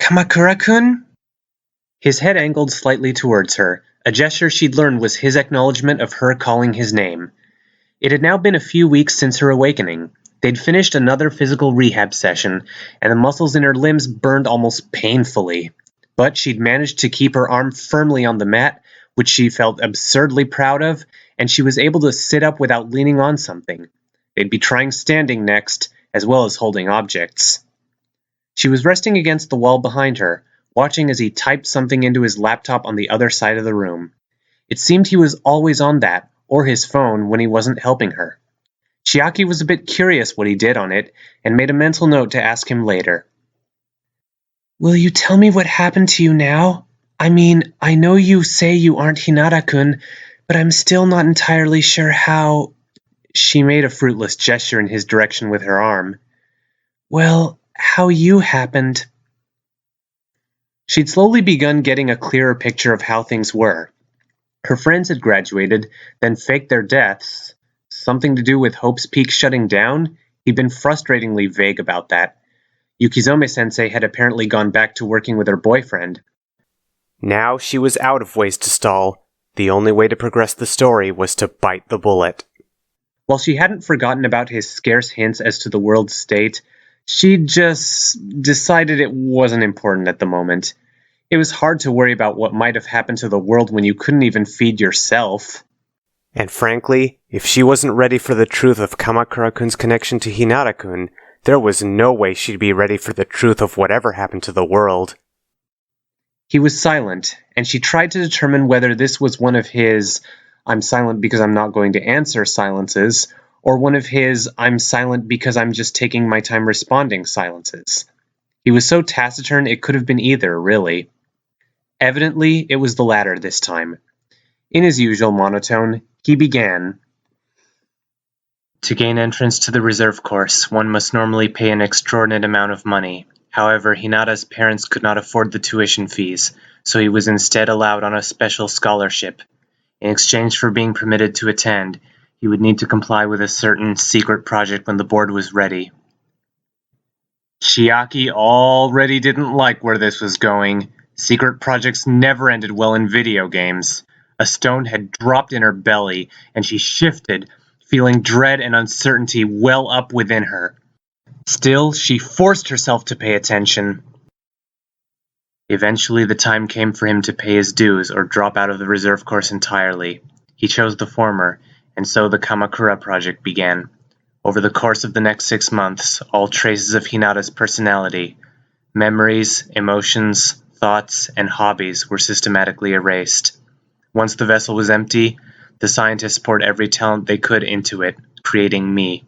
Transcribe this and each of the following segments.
Kamakura-kun? His head angled slightly towards her. A gesture she'd learned was his acknowledgement of her calling his name. It had now been a few weeks since her awakening. They'd finished another physical rehab session, and the muscles in her limbs burned almost painfully. But she'd managed to keep her arm firmly on the mat, which she felt absurdly proud of, and she was able to sit up without leaning on something. They'd be trying standing next, as well as holding objects. She was resting against the wall behind her, watching as he typed something into his laptop on the other side of the room. It seemed he was always on that, or his phone, when he wasn't helping her. Chiaki was a bit curious what he did on it, and made a mental note to ask him later. Will you tell me what happened to you now? I mean, I know you say you aren't Hinata-kun, but I'm still not entirely sure how... She made a fruitless gesture in his direction with her arm. Well, how you happened. She'd slowly begun getting a clearer picture of how things were. Her friends had graduated, then faked their deaths. Something to do with Hope's Peak shutting down? He'd been frustratingly vague about that. Yukizome-sensei had apparently gone back to working with her boyfriend. Now she was out of ways to stall. The only way to progress the story was to bite the bullet. While she hadn't forgotten about his scarce hints as to the world's state, she'd just decided it wasn't important at the moment. It was hard to worry about what might have happened to the world when you couldn't even feed yourself. And frankly, if she wasn't ready for the truth of Kamakura-kun's connection to Hinata-kun, there was no way she'd be ready for the truth of whatever happened to the world. He was silent, and she tried to determine whether this was one of his "I'm silent because I'm not going to answer" silences, or one of his "I'm silent because I'm just taking my time responding" silences. He was so taciturn it could have been either, really. Evidently, it was the latter this time. In his usual monotone, he began. To gain entrance to the reserve course, one must normally pay an extraordinate amount of money. However, Hinata's parents could not afford the tuition fees, so he was instead allowed on a special scholarship. In exchange for being permitted to attend, he would need to comply with a certain secret project when the board was ready. Chiaki already didn't like where this was going. Secret projects never ended well in video games. A stone had dropped in her belly, and she shifted, feeling dread and uncertainty well up within her. Still, she forced herself to pay attention. Eventually, the time came for him to pay his dues or drop out of the reserve course entirely. He chose the former, and so the Kamakura project began. Over the course of the next 6 months, all traces of Hinata's personality, memories, emotions, thoughts, and hobbies were systematically erased. Once the vessel was empty, the scientists poured every talent they could into it, creating me.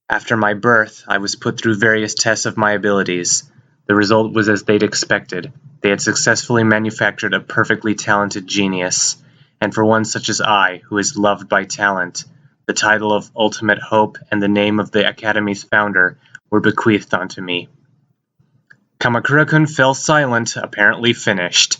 After my birth, I was put through various tests of my abilities. The result was as they'd expected. They had successfully manufactured a perfectly talented genius, and for one such as I, who is loved by talent, the title of Ultimate Hope and the name of the Academy's founder were bequeathed onto me. Kamakura-kun fell silent, apparently finished.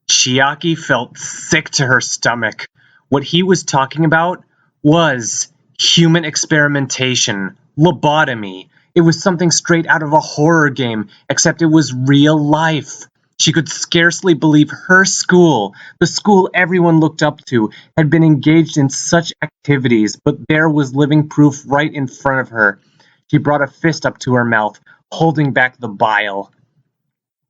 Chiaki felt sick to her stomach. What he was talking about was human experimentation, lobotomy. It was something straight out of a horror game, except it was real life. She could scarcely believe her school, the school everyone looked up to, had been engaged in such activities, but there was living proof right in front of her. She brought a fist up to her mouth, holding back the bile.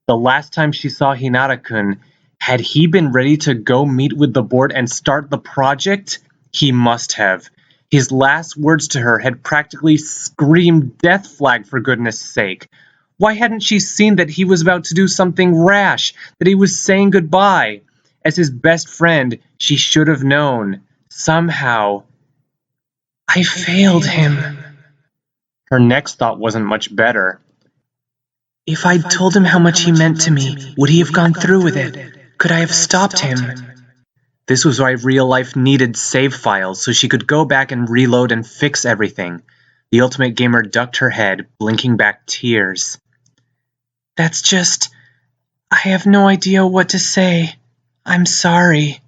The last time she saw Hinata-kun, had he been ready to go meet with the board and start the project? He must have. His last words to her had practically screamed death flag, for goodness sake. Why hadn't she seen that he was about to do something rash, that he was saying goodbye? As his best friend, she should have known. Somehow. I failed him. Her next thought wasn't much better. If I'd told him how much he meant to me, would he have gone through with it? Could I have stopped him? This was why real life needed save files, so she could go back and reload and fix everything. The Ultimate Gamer ducked her head, blinking back tears. That's just... I have no idea what to say. I'm sorry.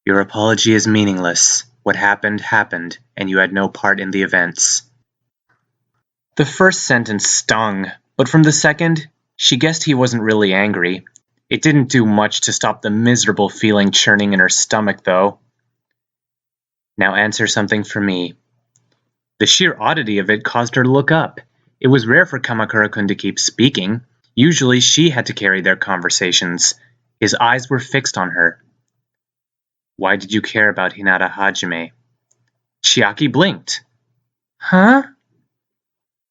Your apology is meaningless. What happened, happened, and you had no part in the events. The first sentence stung, but from the second, she guessed he wasn't really angry. It didn't do much to stop the miserable feeling churning in her stomach, though. Now answer something for me. The sheer oddity of it caused her to look up. It was rare for Kamakura-kun to keep speaking. Usually she had to carry their conversations. His eyes were fixed on her. Why did you care about Hinata Hajime? Chiaki blinked. Huh?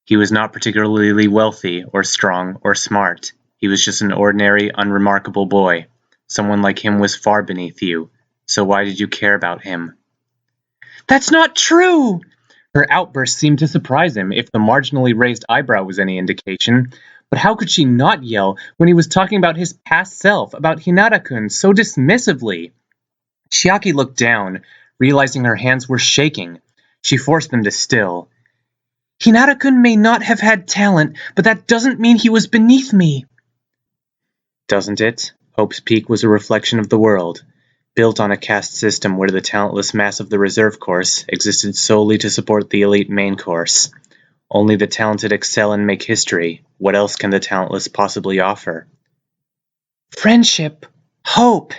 He was not particularly wealthy or strong or smart. He was just an ordinary, unremarkable boy. Someone like him was far beneath you. So why did you care about him? That's not true! Her outburst seemed to surprise him, if the marginally raised eyebrow was any indication. But how could she not yell when he was talking about his past self, about Hinata-kun, so dismissively? Chiaki looked down, realizing her hands were shaking. She forced them to still. Hinata-kun may not have had talent, but that doesn't mean he was beneath me. Doesn't it? Hope's Peak was a reflection of the world, built on a caste system where the talentless mass of the reserve course existed solely to support the elite main course. Only the talented excel and make history. What else can the talentless possibly offer? Friendship. Hope.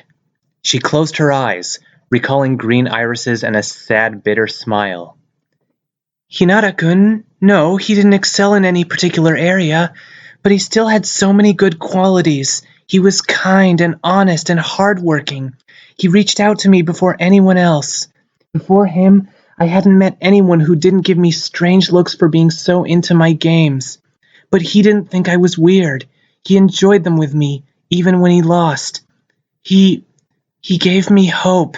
She closed her eyes, recalling green irises and a sad, bitter smile. Hinata-kun, no, he didn't excel in any particular area, but he still had so many good qualities. He was kind and honest and hardworking. He reached out to me before anyone else. Before him, I hadn't met anyone who didn't give me strange looks for being so into my games. But he didn't think I was weird. He enjoyed them with me, even when he lost. He gave me hope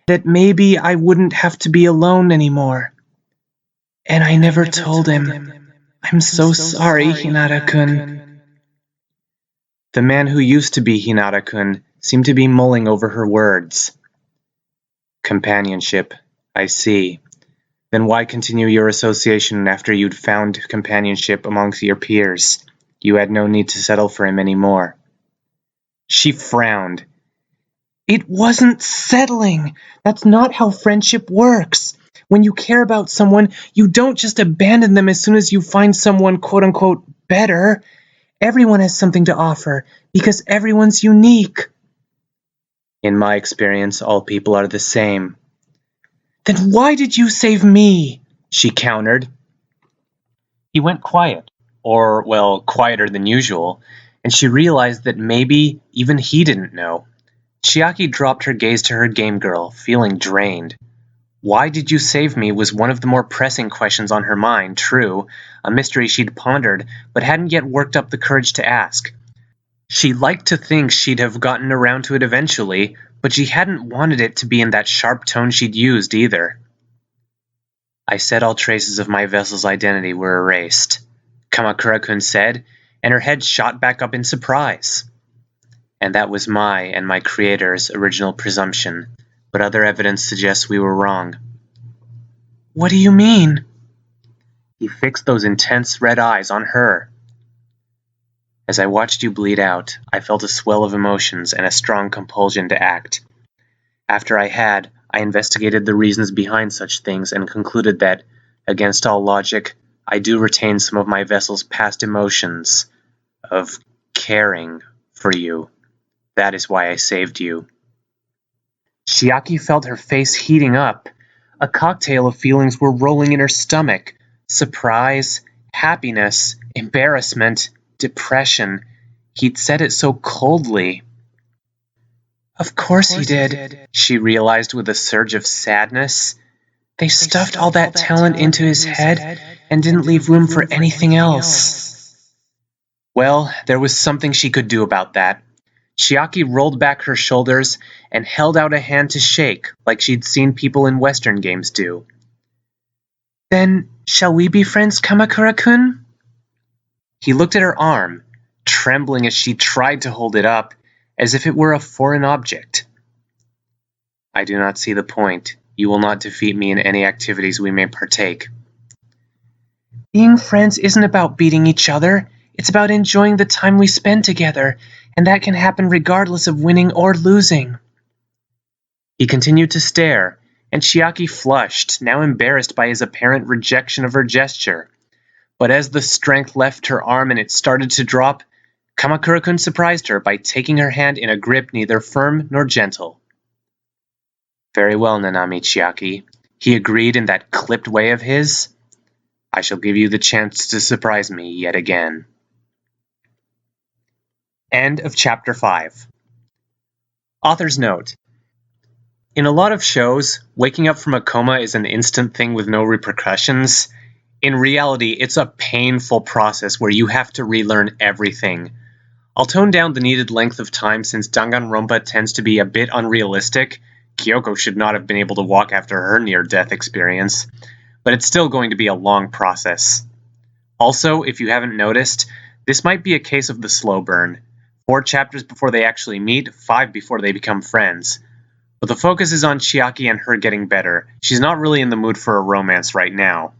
that maybe I wouldn't have to be alone anymore. And I never told him. I'm so sorry, Hinata-kun. The man who used to be Hinata-kun seemed to be mulling over her words. Companionship, I see. Then why continue your association after you'd found companionship amongst your peers? You had no need to settle for him anymore. She frowned. It wasn't settling. That's not how friendship works. When you care about someone, you don't just abandon them as soon as you find someone quote-unquote better. Everyone has something to offer, because everyone's unique. In my experience, all people are the same. Then why did you save me? She countered. He went quiet, or, well, quieter than usual, and she realized that maybe even he didn't know. Chiaki dropped her gaze to her game girl, feeling drained. Why did you save me was one of the more pressing questions on her mind, true, a mystery she'd pondered, but hadn't yet worked up the courage to ask. She liked to think she'd have gotten around to it eventually, but she hadn't wanted it to be in that sharp tone she'd used either. I said all traces of my vessel's identity were erased, Kamakura-kun said, and her head shot back up in surprise. And that was my and my creator's original presumption, but other evidence suggests we were wrong. What do you mean? He fixed those intense red eyes on her. As I watched you bleed out, I felt a swell of emotions and a strong compulsion to act. After I investigated the reasons behind such things and concluded that, against all logic, I do retain some of my vessel's past emotions of caring for you. That is why I saved you. Chiaki felt her face heating up. A cocktail of feelings were rolling in her stomach. Surprise, happiness, embarrassment, depression. He'd said it so coldly. Of course he did, she realized with a surge of sadness. They stuffed all that talent into his head and didn't leave room for anything else. Well, there was something she could do about that. Chiaki rolled back her shoulders and held out a hand to shake, like she'd seen people in Western games do. Then, shall we be friends, Kamakura-kun? He looked at her arm, trembling as she tried to hold it up, as if it were a foreign object. I do not see the point. You will not defeat me in any activities we may partake. Being friends isn't about beating each other. It's about enjoying the time we spend together, and that can happen regardless of winning or losing. He continued to stare, and Chiaki flushed, now embarrassed by his apparent rejection of her gesture. But as the strength left her arm and it started to drop, Kamakura-kun surprised her by taking her hand in a grip neither firm nor gentle. "Very well, Nanami Chiaki," he agreed in that clipped way of his. "I shall give you the chance to surprise me yet again." End of Chapter 5. Author's note: in a lot of shows, waking up from a coma is an instant thing with no repercussions. In reality, it's a painful process where you have to relearn everything. I'll tone down the needed length of time since Danganronpa tends to be a bit unrealistic. Kyoko should not have been able to walk after her near-death experience, but it's still going to be a long process. Also, if you haven't noticed, this might be a case of the slow burn. 4 chapters before they actually meet, 5 before they become friends. But the focus is on Chiaki and her getting better. She's not really in the mood for a romance right now.